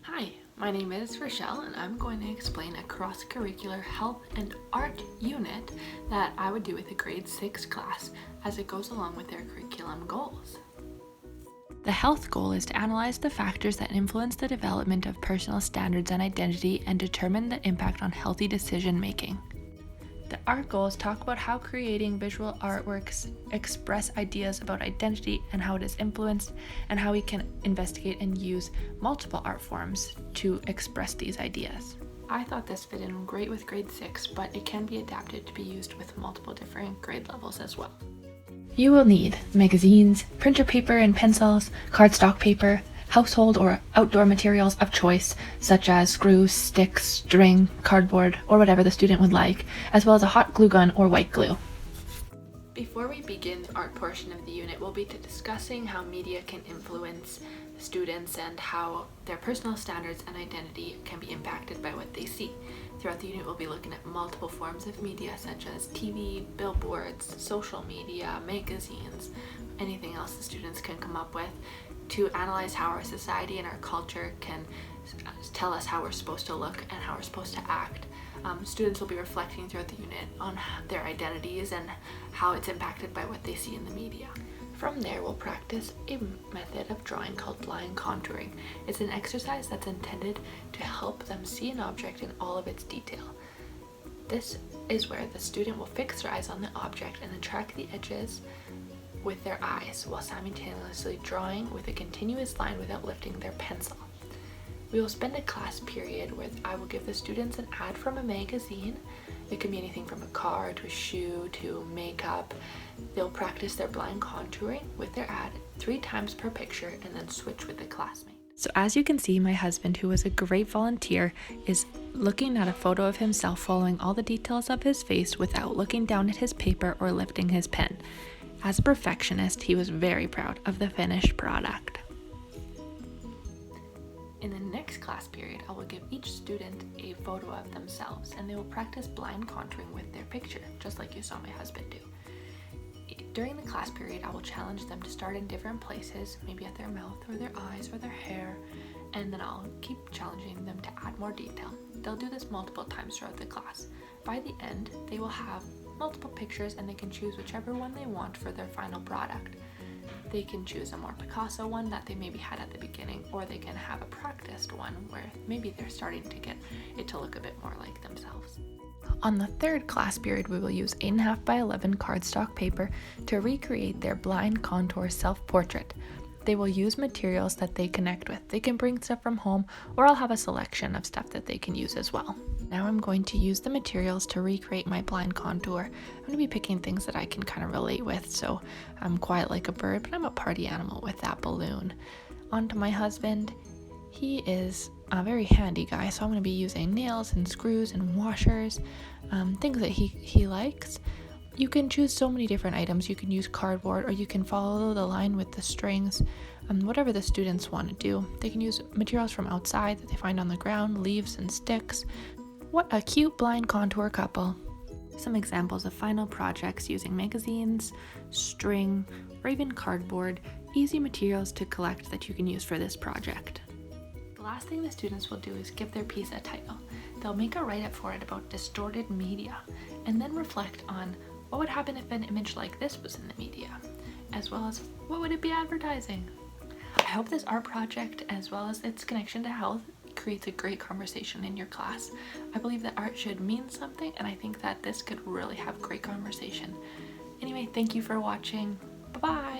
Hi, my name is Rochelle and I'm going to explain a cross-curricular health and art unit that I would do with a grade 6 class as it goes along with their curriculum goals. The health goal is to analyze the factors that influence the development of personal standards and identity and determine the impact on healthy decision making. The art goals talk about how creating visual artworks express ideas about identity and how it is influenced, and how we can investigate and use multiple art forms to express these ideas. I thought this fit in great with grade 6, but it can be adapted to be used with multiple different grade levels as well. You will need magazines, printer paper and pencils, cardstock paper, household or outdoor materials of choice such as screws, sticks, string, cardboard, or whatever the student would like, as well as a hot glue gun or white glue. Before we begin the art portion of the unit, we'll be discussing how media can influence students and how their personal standards and identity can be impacted by what they see. Throughout the unit, we'll be looking at multiple forms of media such as TV, billboards, social media, magazines, anything else the students can come up with, to analyze how our society and our culture can tell us how we're supposed to look and how we're supposed to act. Students will be reflecting throughout the unit on their identities and how it's impacted by what they see in the media. From there, we'll practice a method of drawing called blind contouring. It's an exercise that's intended to help them see an object in all of its detail. This is where the student will fix their eyes on the object and then track the edges with their eyes while simultaneously drawing with a continuous line without lifting their pencil. We will spend a class period where I will give the students an ad from a magazine. It can be anything from a car to a shoe to makeup. They'll practice their blind contouring with their ad 3 times per picture and then switch with a classmate. So as you can see, my husband, who was a great volunteer, is looking at a photo of himself, following all the details of his face without looking down at his paper or lifting his pen. As a perfectionist, he was very proud of the finished product. In the next class period, I will give each student a photo of themselves and they will practice blind contouring with their picture, just like you saw my husband do. During the class period, I will challenge them to start in different places, maybe at their mouth or their eyes or their hair, and then I'll keep challenging them to add more detail. They'll do this multiple times throughout the class. By the end, they will have multiple pictures and they can choose whichever one they want for their final product. They can choose a more Picasso one that they maybe had at the beginning, or they can have a practiced one where maybe they're starting to get it to look a bit more like themselves. On the third class period, we will use 8.5 by 11 cardstock paper to recreate their blind contour self-portrait. They will use materials that they connect with. They can bring stuff from home, or I'll have a selection of stuff that they can use as well. Now I'm going to use the materials to recreate my blind contour. I'm going to be picking things that I can kind of relate with, so I'm quiet like a bird, but I'm a party animal with that balloon. On to my husband. He is a very handy guy, so I'm going to be using nails and screws and washers, things that he likes. You can choose so many different items. You can use cardboard, or you can follow the line with the strings, whatever the students want to do. They can use materials from outside that they find on the ground, leaves and sticks. What a cute blind contour couple. Some examples of final projects using magazines, string, or even cardboard, easy materials to collect that you can use for this project. The last thing the students will do is give their piece a title. They'll make a write-up for it about distorted media, and then reflect on what would happen if an image like this was in the media, as well as what would it be advertising. I hope this art project, as well as its connection to health, creates a great conversation in your class. I believe that art should mean something, and I think that this could really have great conversation. Anyway, thank you for watching. Bye-bye!